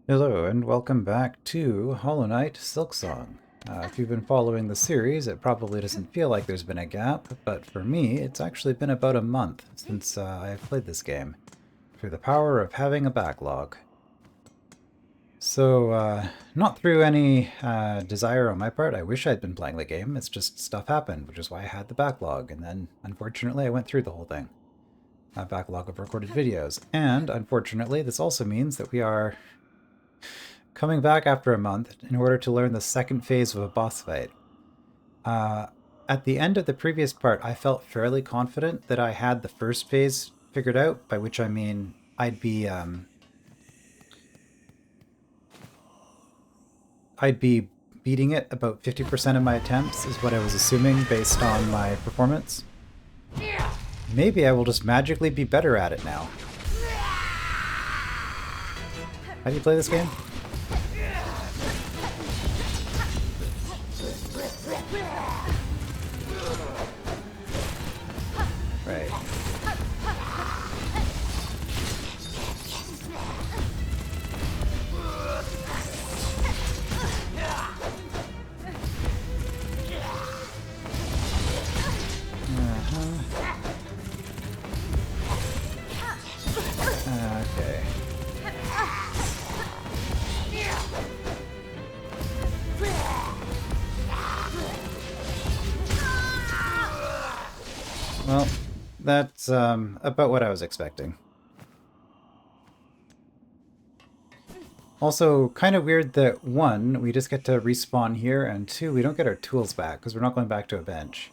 Hello and welcome back to Hollow Knight Silksong. If you've been following the series, it probably doesn't feel like there's been a gap, but for me, it's actually been about a month since I've played this game, through the power of having a backlog. So, not through any desire on my part. I wish I'd been playing the game. It's just stuff happened, which is why I had the backlog, and then, unfortunately, I went through the whole thing. A backlog of recorded videos. And, unfortunately, this also means that we are coming back after a month in order to learn the second phase of a boss fight. At the end of the previous part, I felt fairly confident that I had the first phase figured out, by which I mean I'd be beating it about 50% of my attempts, is what I was assuming based on my performance. Maybe I will just magically be better at it now. How do you play this game? Right. Okay. Well, that's about what I was expecting. Also, kind of weird that one, we just get to respawn here, and two, we don't get our tools back because we're not going back to a bench.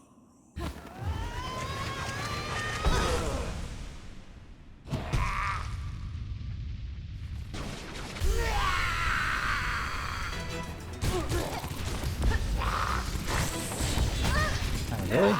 Oh, really?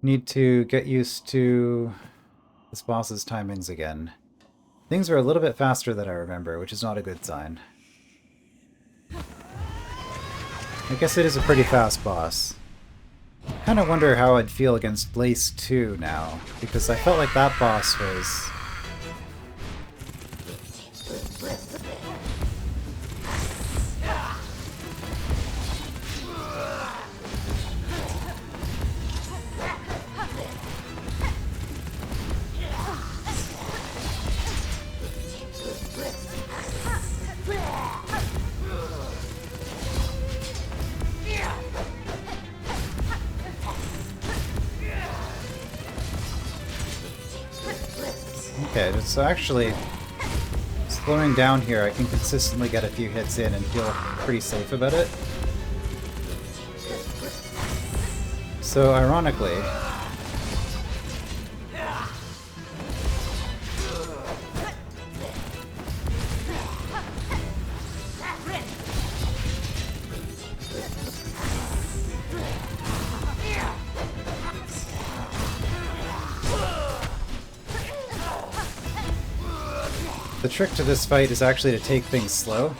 Need to get used to this boss's timings again. Things are a little bit faster than I remember, which is not a good sign. I guess it is a pretty fast boss. I kind of wonder how I'd feel against Blaze 2 now, because I felt like that boss was... Okay, so actually, slowing down here, I can consistently get a few hits in and feel pretty safe about it. So, ironically... the trick to this fight is actually to take things slow.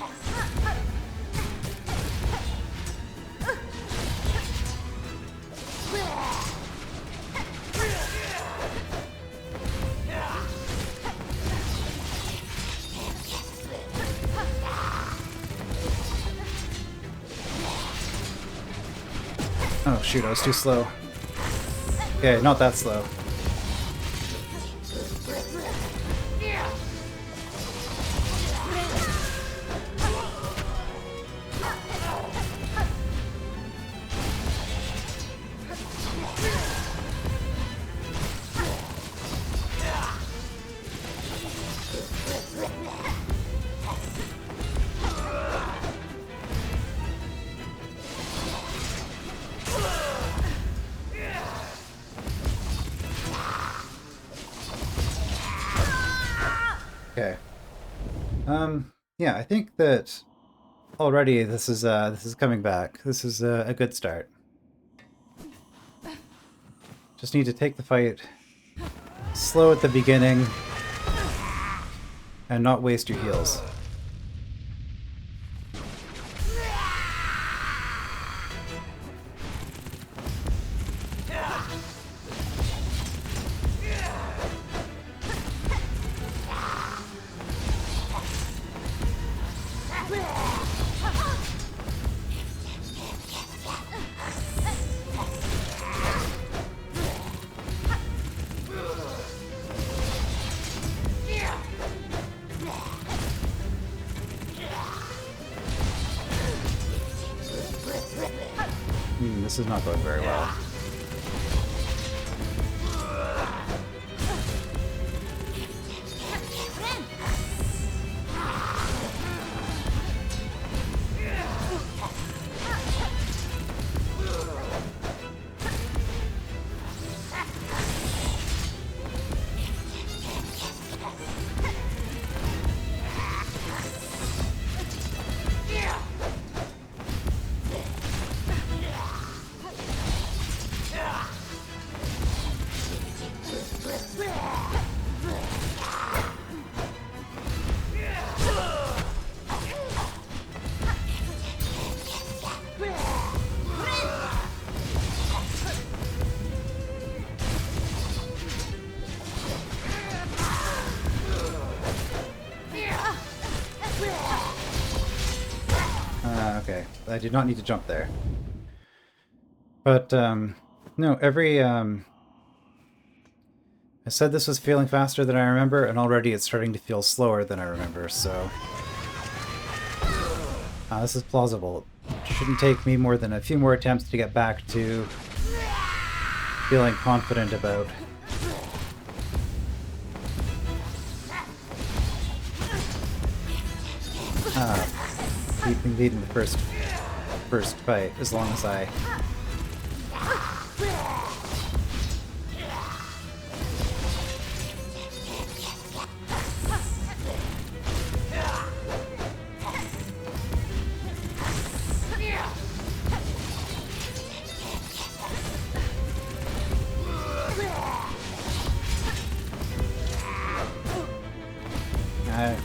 Oh shoot, I was too slow. Okay, not that slow. Okay. Yeah, I think that already this is coming back. This is a good start. Just need to take the fight slow at the beginning and not waste your heals. This is not going very well. Okay, I did not need to jump there. But, no, I said this was feeling faster than I remember, and already it's starting to feel slower than I remember, so... this is plausible. It shouldn't take me more than a few more attempts to get back to feeling confident about... beating the first fight, as long as I...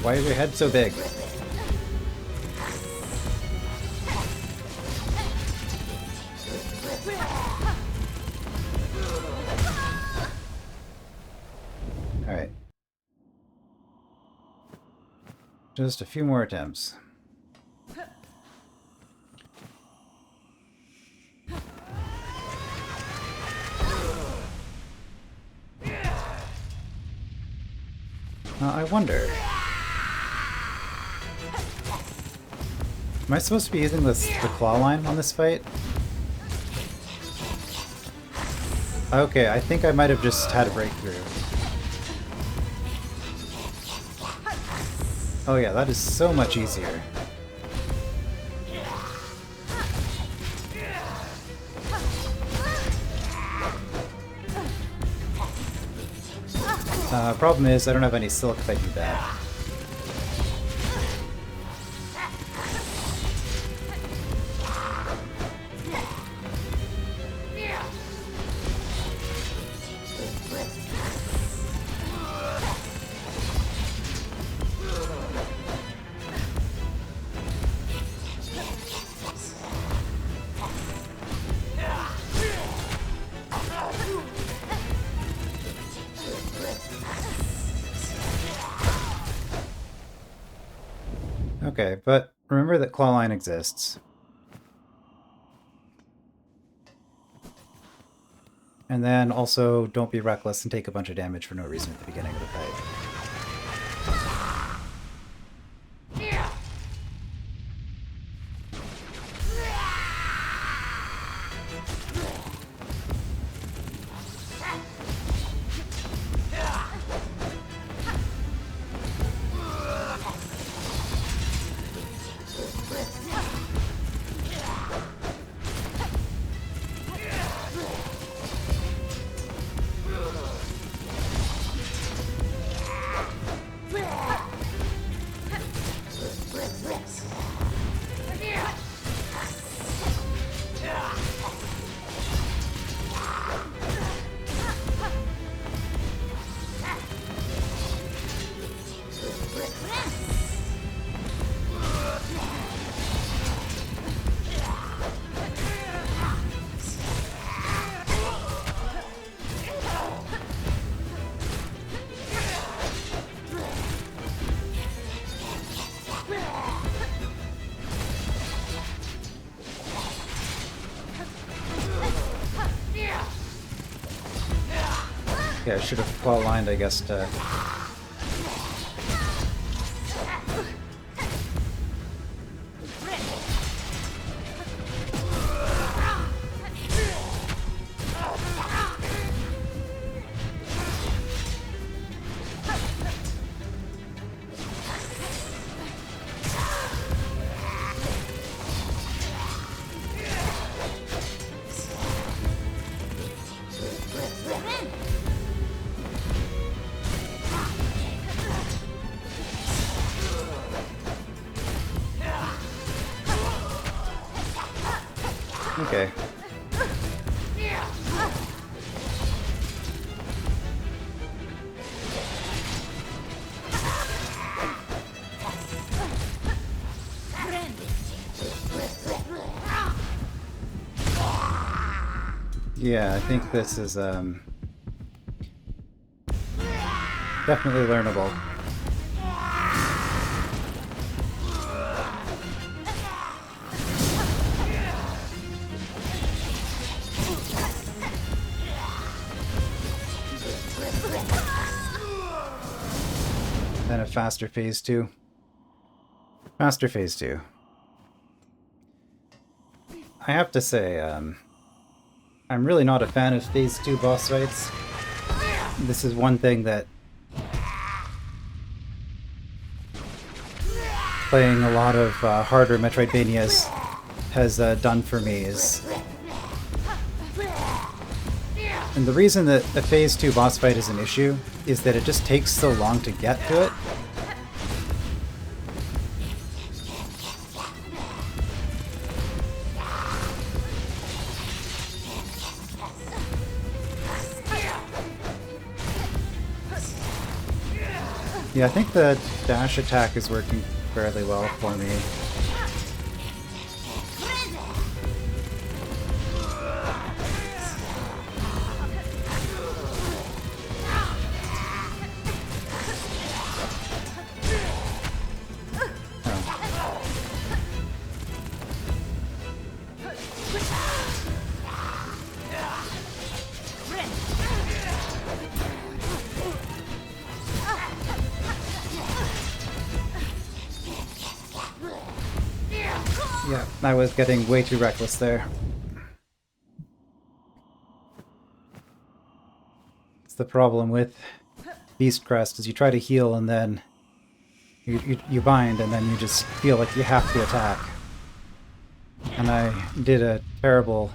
why is your head so big? Alright. Just a few more attempts. I wonder... Am I supposed to be using the Clawline on this fight? Okay, I think I might have just had a breakthrough. Oh yeah, that is so much easier. Problem is, I don't have any silk if I do that. Okay, but remember that Clawline exists. And then also, don't be reckless and take a bunch of damage for no reason at the beginning of the fight. Yeah, I should have claw-lined, I guess, to... Okay. Yeah, I think this is definitely learnable. Then a faster phase 2. Faster phase 2. I have to say, I'm really not a fan of phase 2 boss fights. This is one thing that playing a lot of harder metroidvanias has done for me is... And the reason that a phase 2 boss fight is an issue is that it just takes so long to get to it. Yeah, I think the dash attack is working fairly well for me. Yeah, I was getting way too reckless there. It's the problem with Beast Crest, is you try to heal and then you bind and then you just feel like you have to attack. And I did a terrible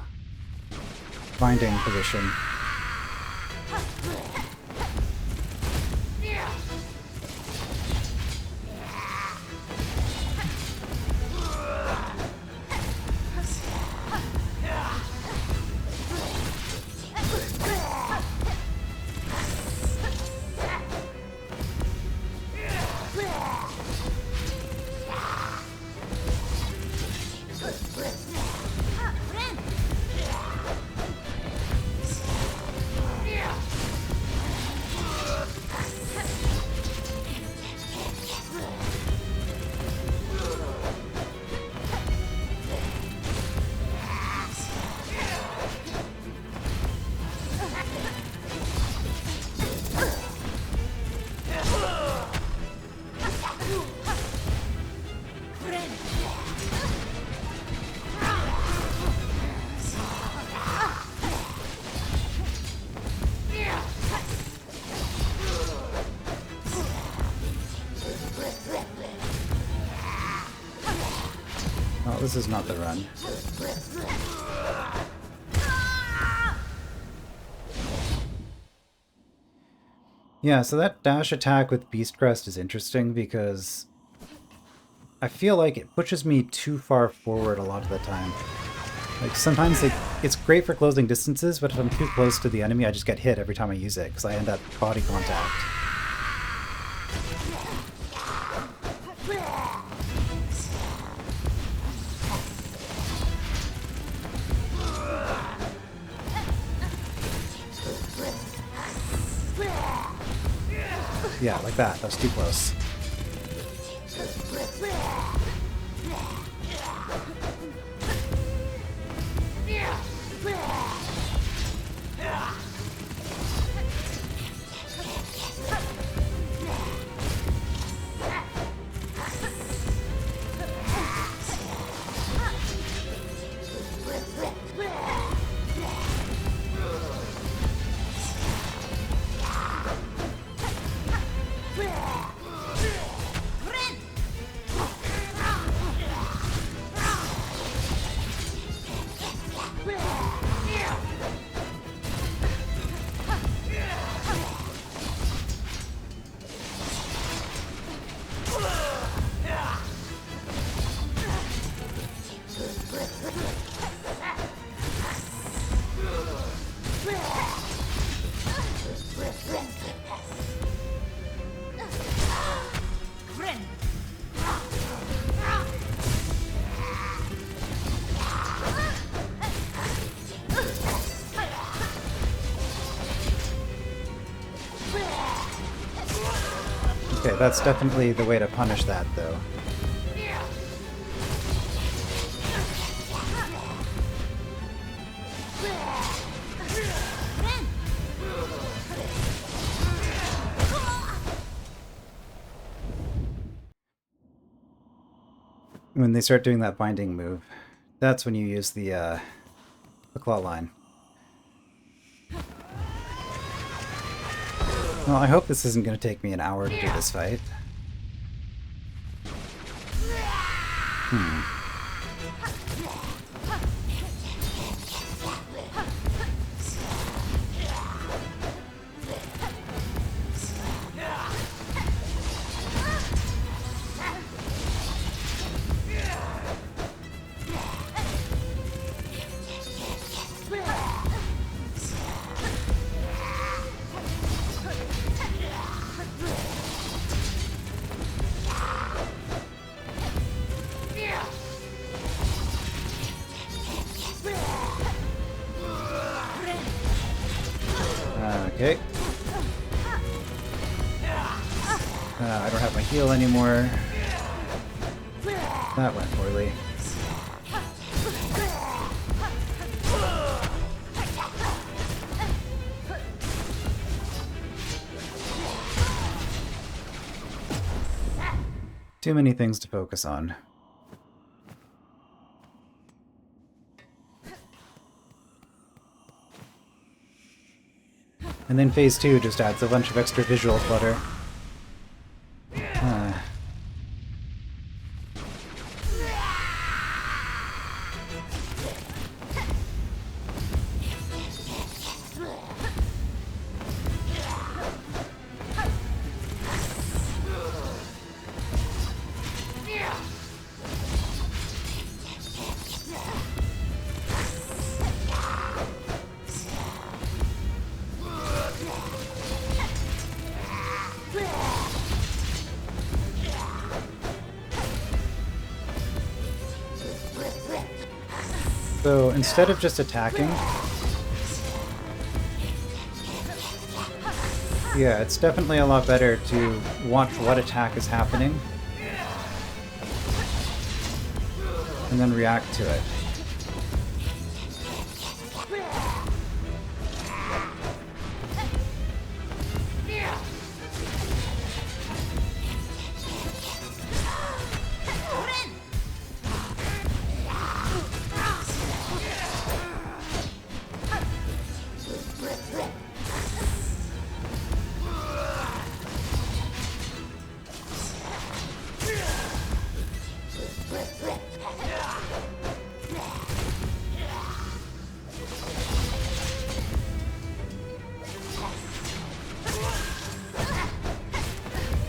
binding position. Oh, this is not the run. Yeah, so that dash attack with Beast Crest is interesting because I feel like it pushes me too far forward a lot of the time. Like, sometimes it's great for closing distances, but if I'm too close to the enemy, I just get hit every time I use it because I end up body contact. Yeah, like that. That was too close. Okay, that's definitely the way to punish that, though. When they start doing that binding move, that's when you use the Clawline. Well, I hope this isn't going to take me an hour to do this fight. Okay. I don't have my heal anymore. That went poorly. Too many things to focus on. And then phase 2 just adds a bunch of extra visual clutter. So instead of just attacking, yeah, it's definitely a lot better to watch what attack is happening and then react to it.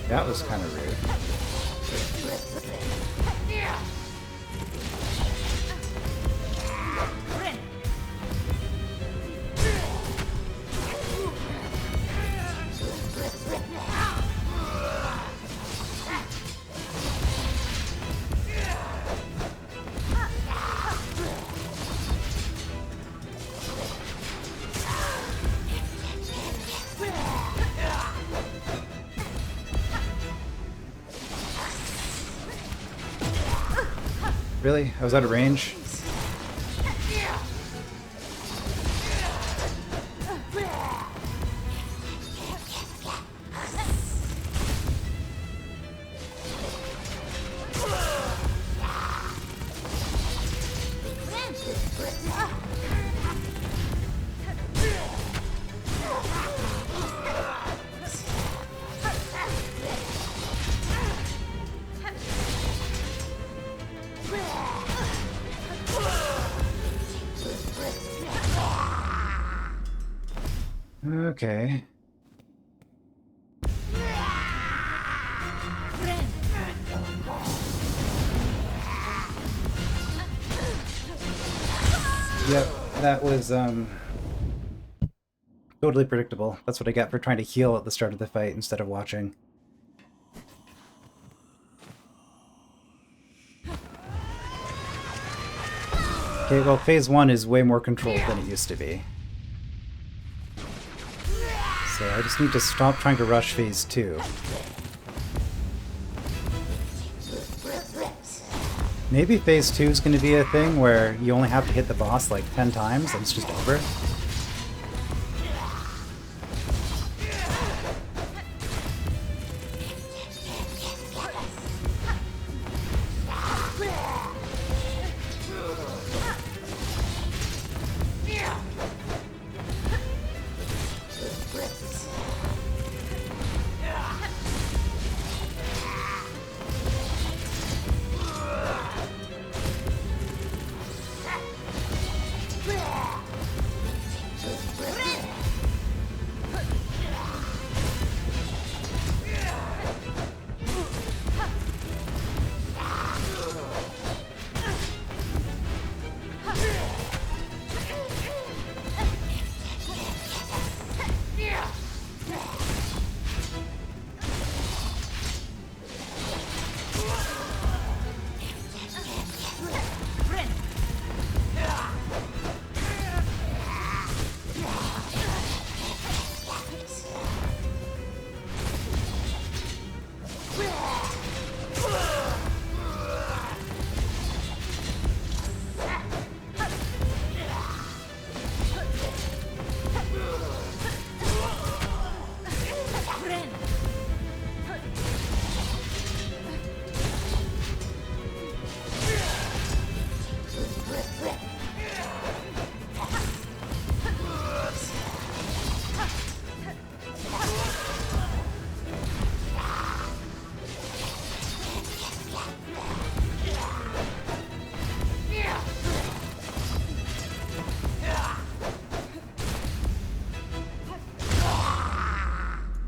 That was kind of rude. Really? I was out of range? Okay. Yep, that was totally predictable. That's what I get for trying to heal at the start of the fight instead of watching. Okay, well, phase 1 is way more controlled than it used to be. So I just need to stop trying to rush phase 2. Maybe phase 2 is going to be a thing where you only have to hit the boss like 10 times and it's just over.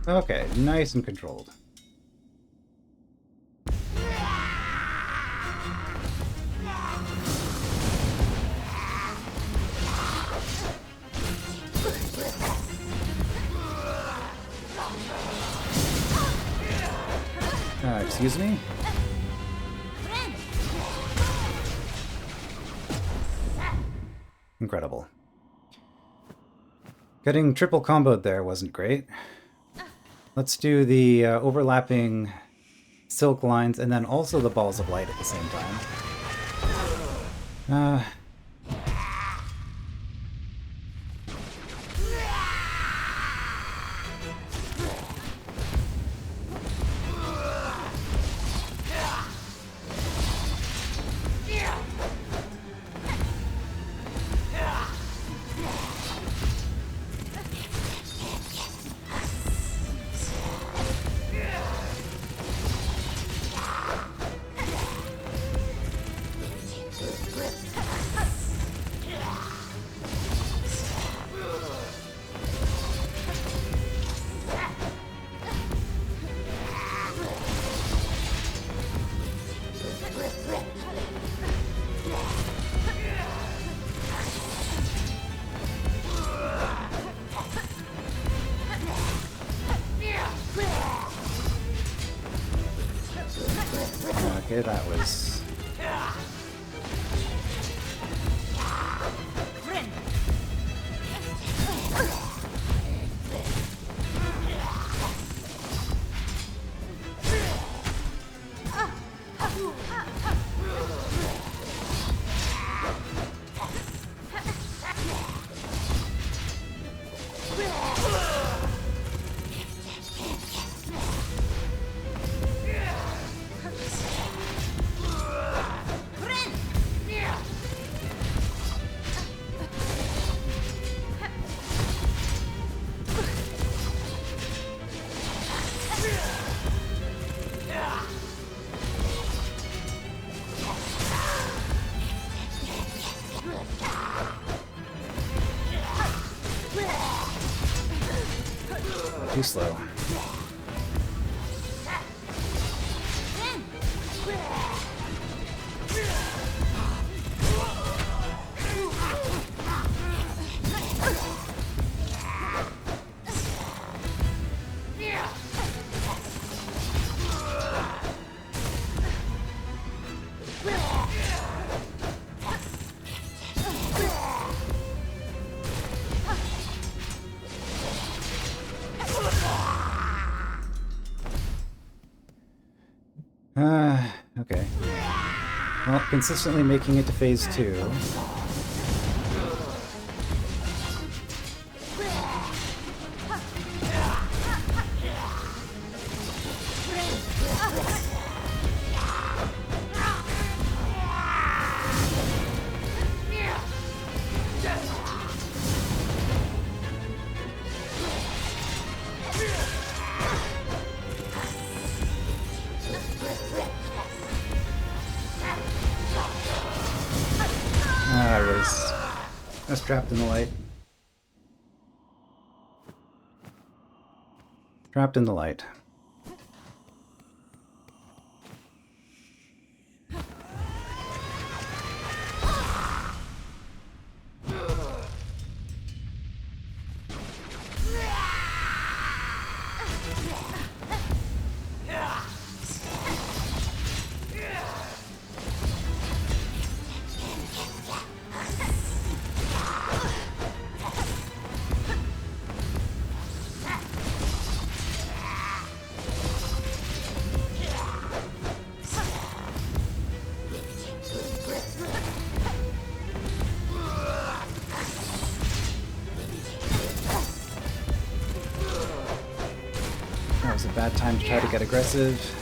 Okay, nice and controlled. Excuse me? Incredible. Getting triple comboed there wasn't great. Let's do the overlapping silk lines and then also the balls of light at the same time. Okay, that was... too slow. Okay. Well, consistently making it to phase 2. I was trapped in the light. Trapped in the light. That was a bad time to try to get aggressive.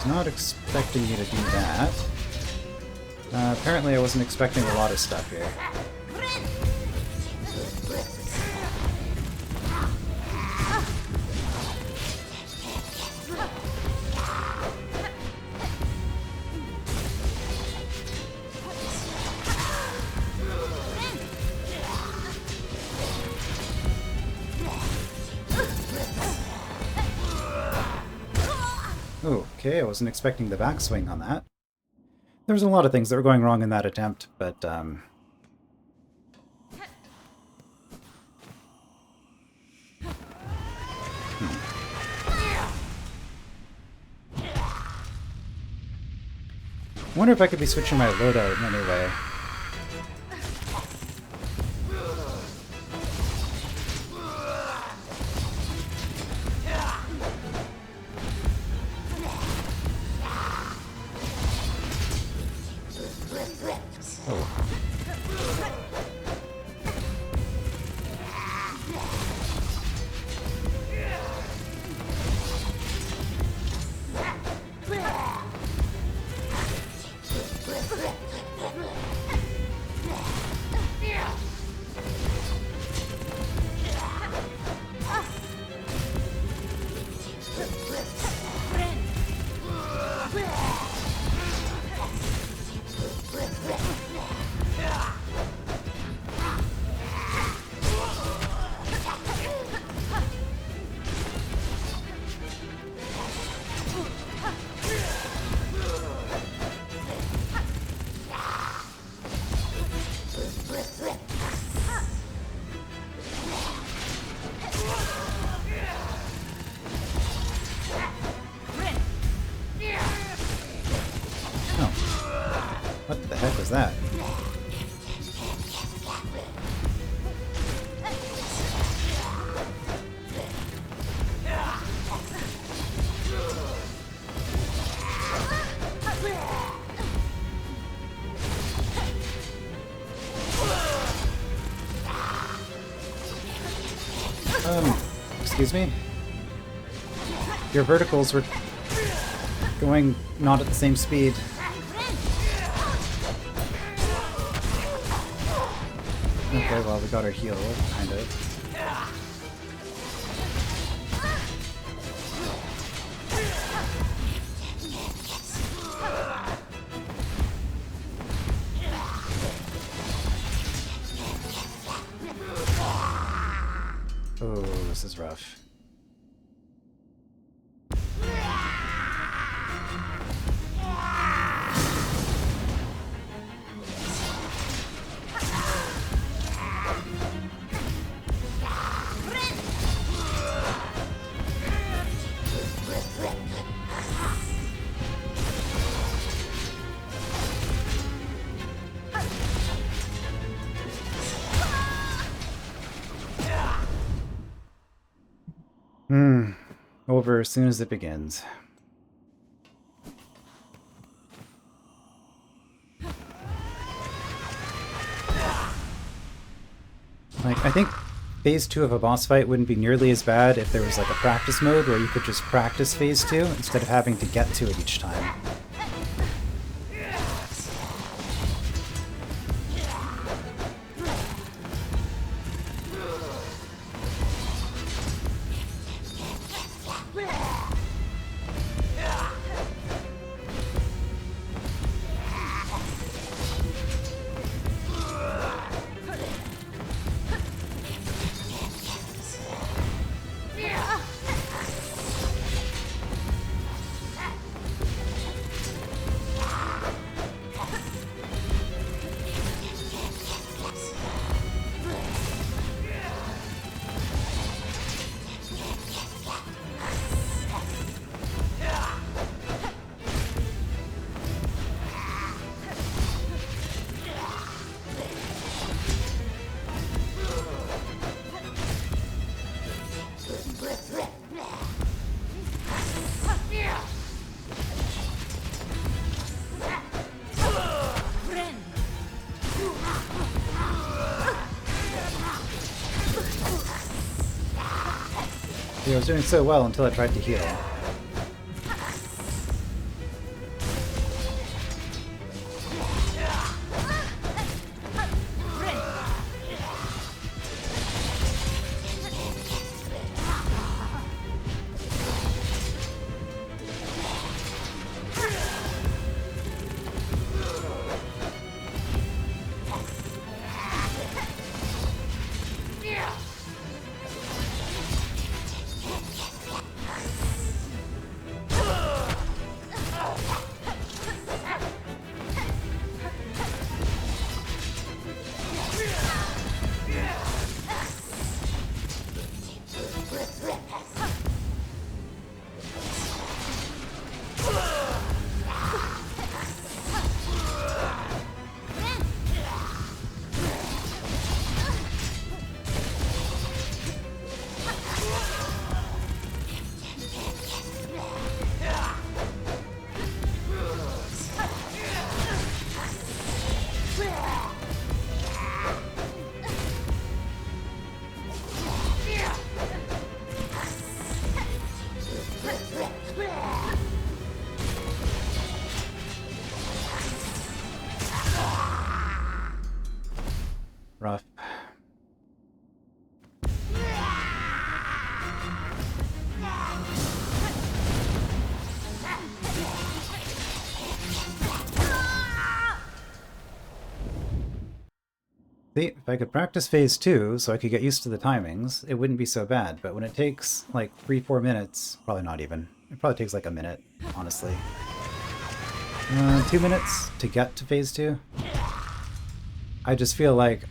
Not expecting you to do that. Apparently I wasn't expecting a lot of stuff here. Oh, okay, I wasn't expecting the backswing on that. There was a lot of things that were going wrong in that attempt, but, I wonder if I could be switching my loadout in any way. What the heck was that? Excuse me? Your verticals were going not at the same speed. Okay, well, we got our heal, kind of. this is rough. Over as soon as it begins. Like, I think Phase 2 of a boss fight wouldn't be nearly as bad if there was like a practice mode where you could just practice Phase 2 instead of having to get to it each time. I was doing so well until I tried to heal. Rough. See, if I could practice Phase 2 so I could get used to the timings, it wouldn't be so bad, but when it takes like 3-4 minutes, probably not even, it probably takes like a minute, honestly. 2 minutes to get to Phase 2? I just feel like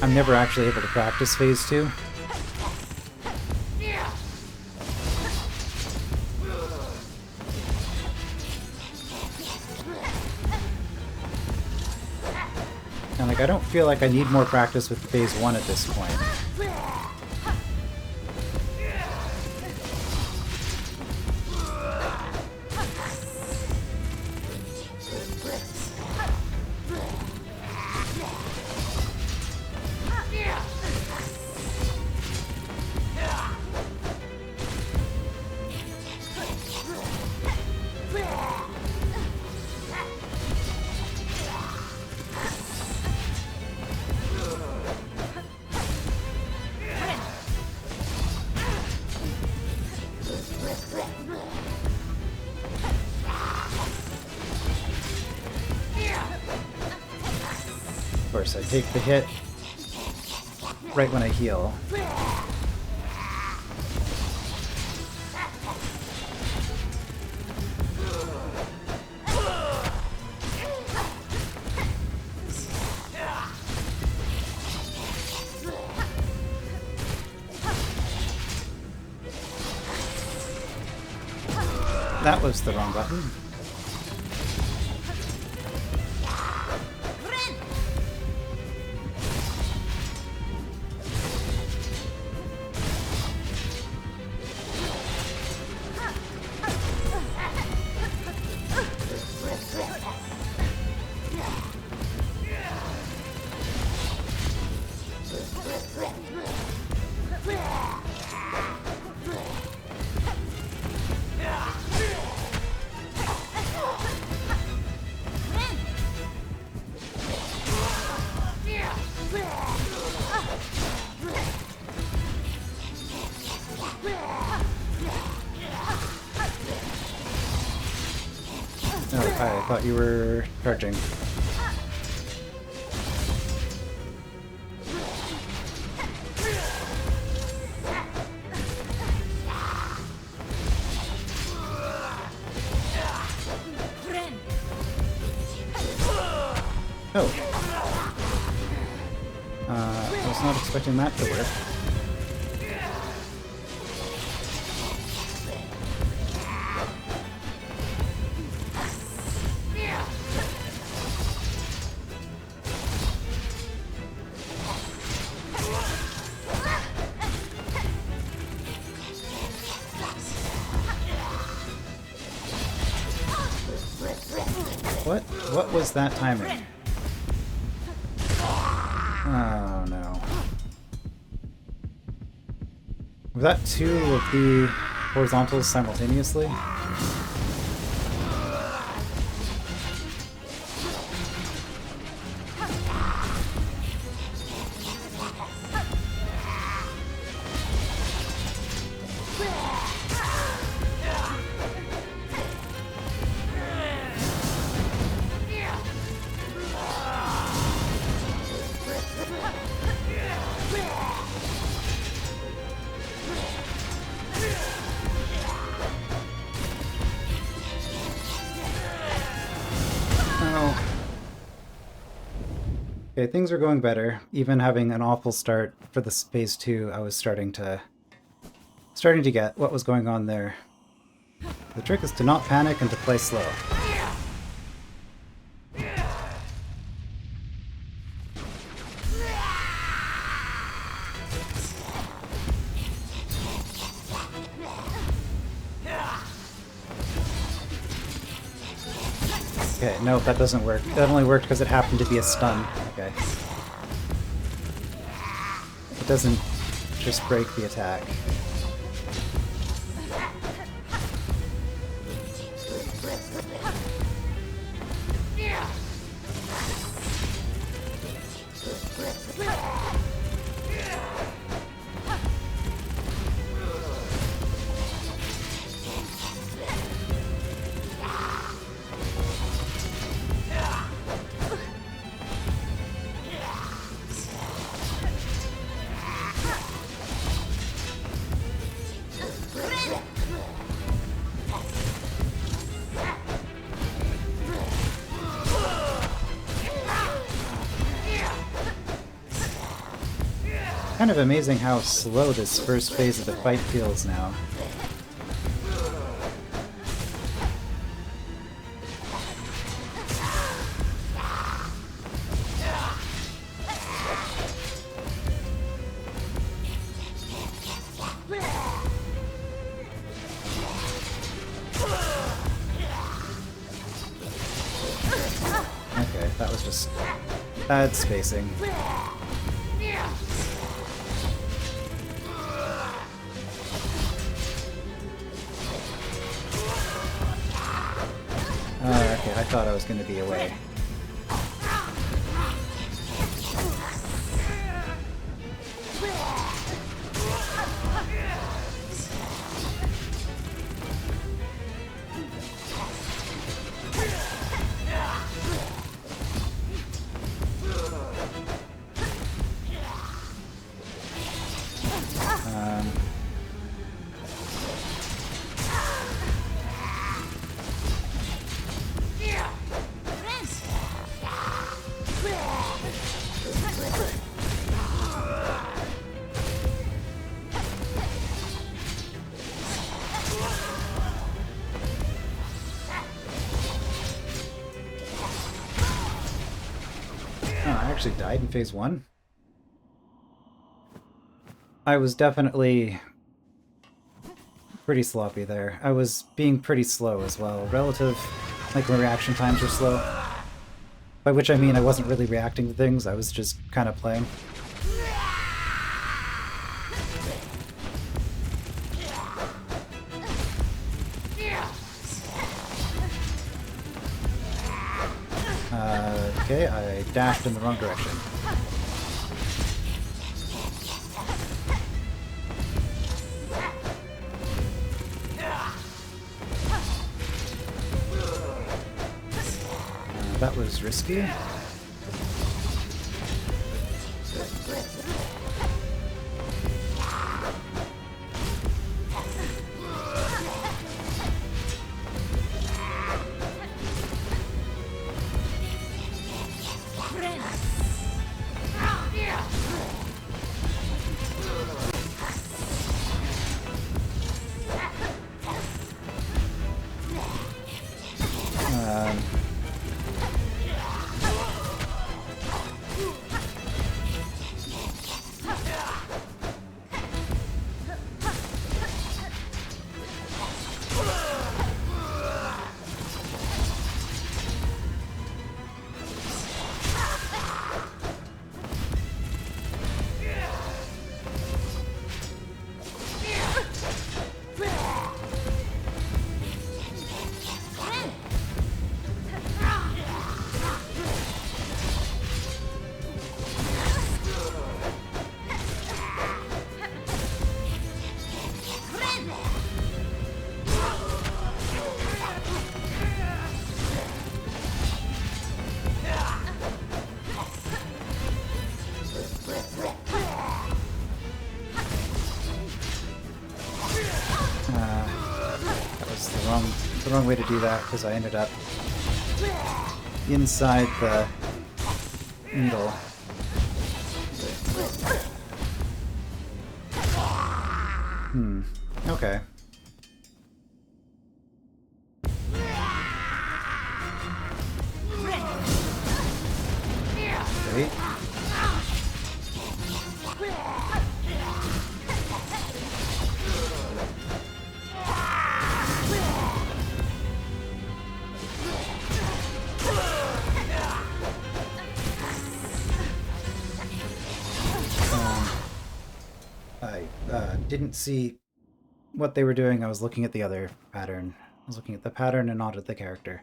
I'm never actually able to practice Phase 2. And like, I don't feel like I need more practice with Phase 1 at this point. Of course, I take the hit right when I heal. that was the wrong button. Oh, I thought you were charging. Oh. I was not expecting that to work. What was that timing? Oh no. Was that two of the horizontals simultaneously? Okay, things are going better. Even having an awful start for this phase 2, I was starting to get what was going on there. The trick is to not panic and to play slow. Okay, no, that doesn't work. That only worked because it happened to be a stun. Okay. It doesn't just break the attack. Kind of amazing how slow this first phase of the fight feels now. Okay, that was just bad spacing. Okay, I thought I was going to be away. I actually died in phase 1. I was definitely pretty sloppy there. I was being pretty slow as well. Relative, like, my reaction times were slow. By which I mean I wasn't really reacting to things, I was just kind of playing. Okay, I dashed in the wrong direction. That was risky. The wrong way to do that because I ended up inside the needle. Okay. Wait. I didn't see what they were doing. I was looking at the other pattern. I was looking at the pattern and not at the character.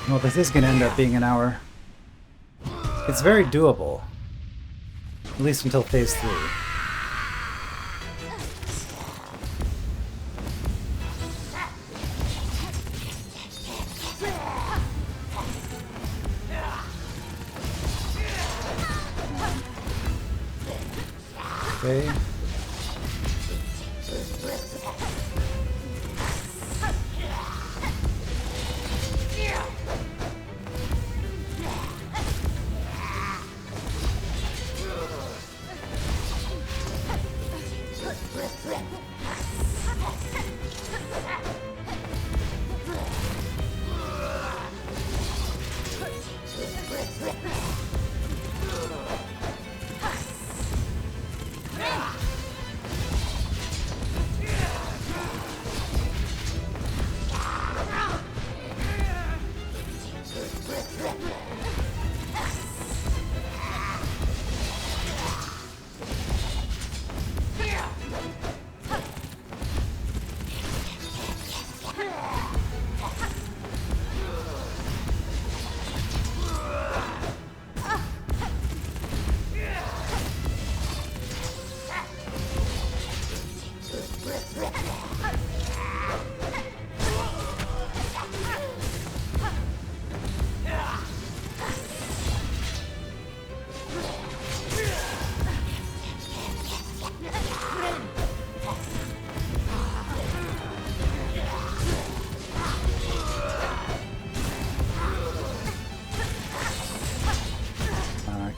Well, this is going to end up being an hour. It's very doable. At least until phase 3. Okay.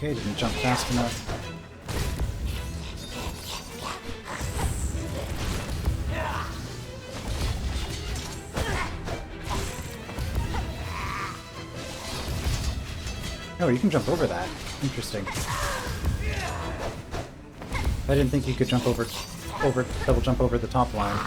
Okay, didn't jump fast enough. Oh, you can jump over that. Interesting. I didn't think you could jump double jump over the top line.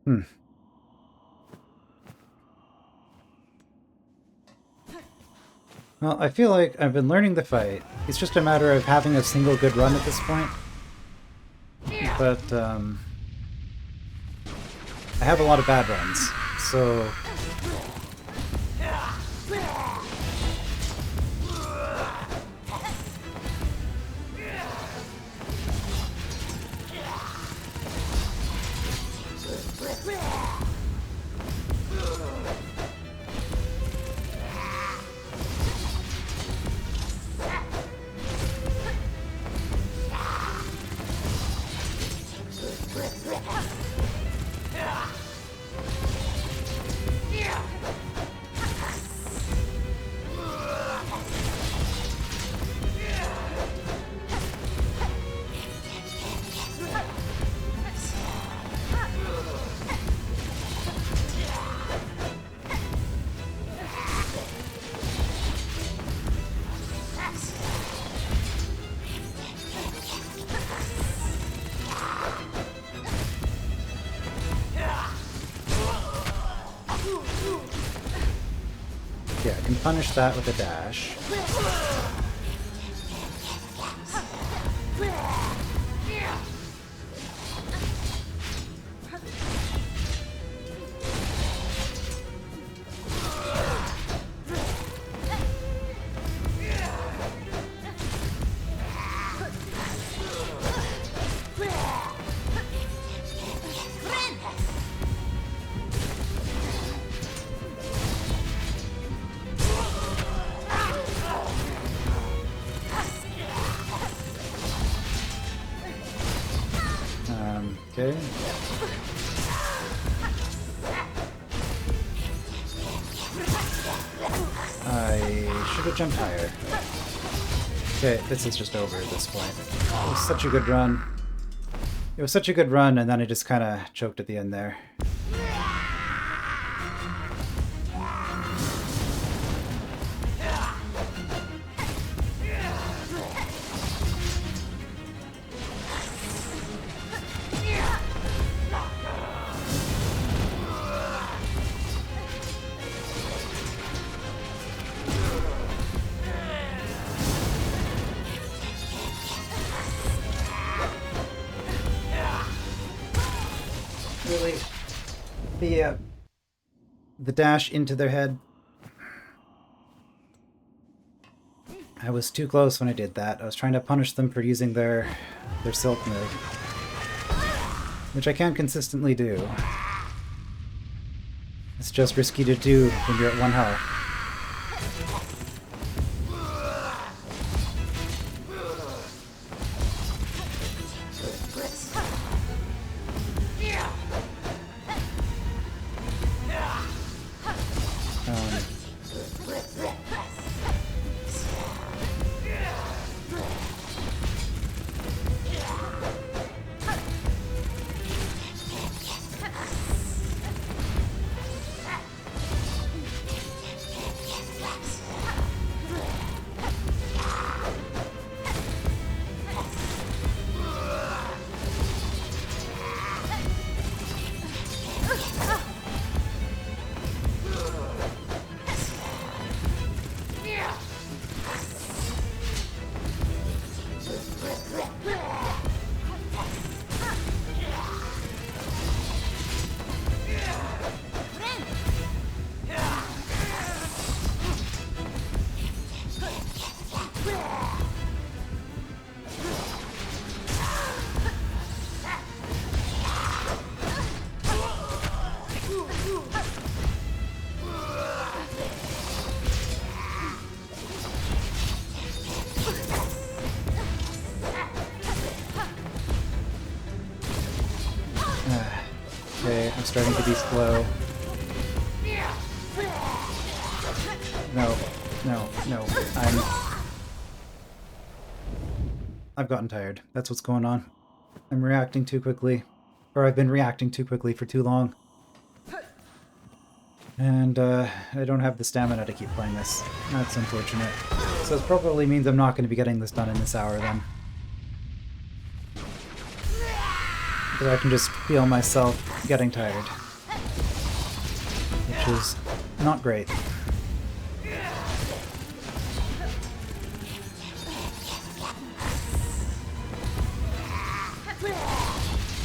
Hmm. Well, I feel like I've been learning the fight. It's just a matter of having a single good run at this point. But, I have a lot of bad runs, so... Yeah, I can punish that with a dash. Okay. I should have jumped higher. Okay, this is just over at this point. It was such a good run. It was such a good run, and then I just kind of choked at the end there. Really, the dash into their head. I was too close when I did that. I was trying to punish them for using their silk move, which I can't consistently do. It's just risky to do when you're at 1 health. Okay, I'm starting to be slow. No, no, no, I've gotten tired. That's what's going on. I'm reacting too quickly. Or I've been reacting too quickly for too long. And I don't have the stamina to keep playing this. That's unfortunate. So it probably means I'm not going to be getting this done in this hour then. Because I can just feel myself getting tired. Which is not great.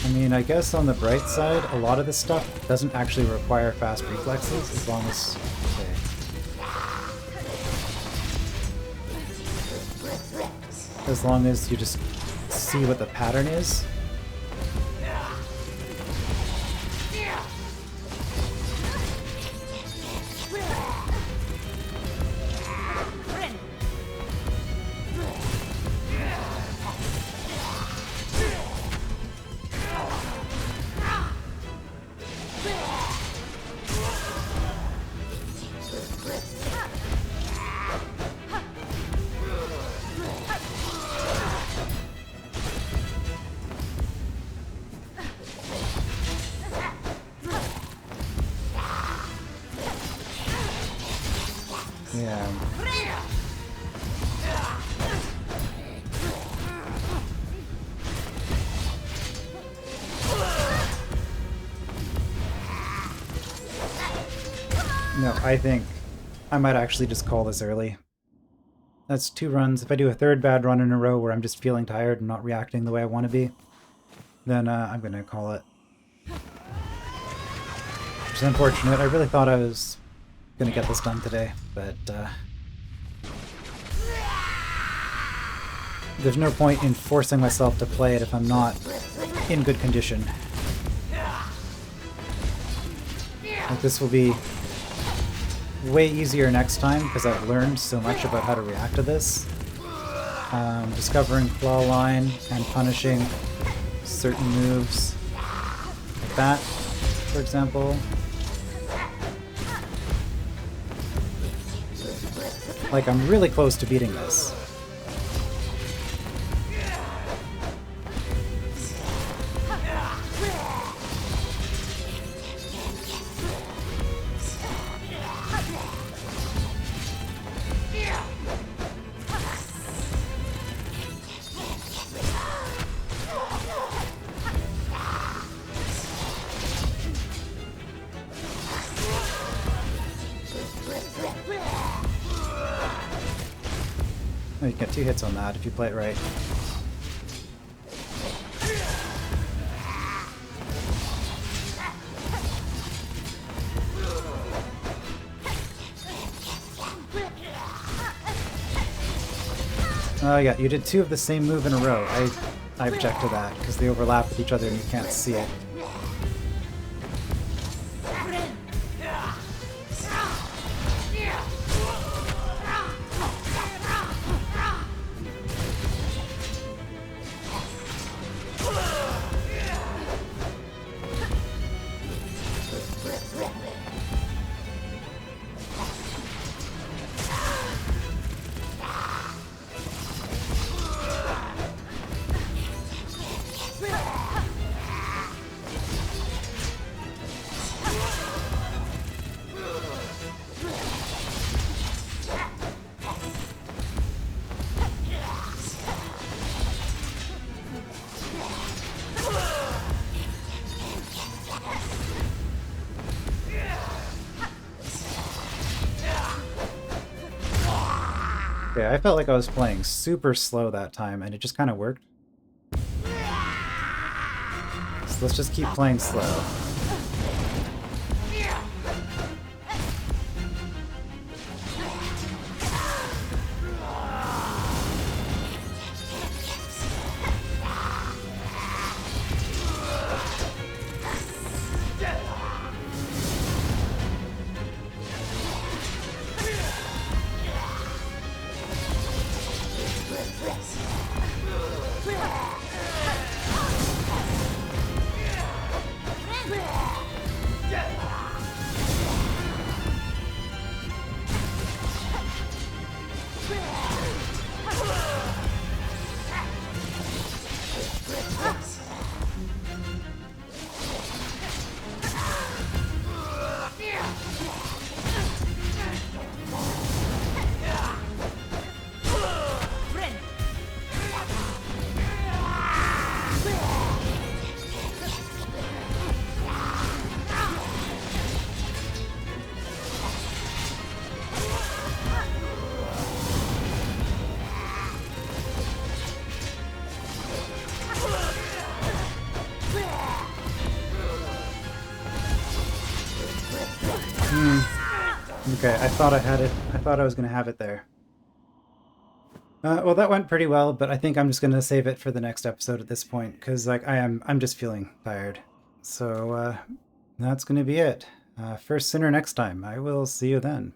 I mean, I guess on the bright side, a lot of this stuff doesn't actually require fast reflexes, as long as... Okay. As long as you just see what the pattern is. Yeah. No, I think I might actually just call this early. That's 2 runs. If I do a 3rd bad run in a row where I'm just feeling tired and not reacting the way I want to be, then I'm going to call it. Which is unfortunate. I really thought I was going to get this done today, but there's no point in forcing myself to play it if I'm not in good condition. Like, this will be way easier next time because I've learned so much about how to react to this. Discovering Clawline and punishing certain moves like that, for example. Like, I'm really close to beating this. Oh, you get 2 hits on that if you play it right. Oh yeah, you did 2 of the same move in a row. I object to that, because they overlap with each other and you can't see it. Okay, I felt like I was playing super slow that time, and it just kind of worked. So let's just keep playing slow. Okay, I thought I had it. I thought I was going to have it there. Well, that went pretty well, but I think I'm just going to save it for the next episode at this point, because like I'm just feeling tired. So that's going to be it. First sinner next time. I will see you then.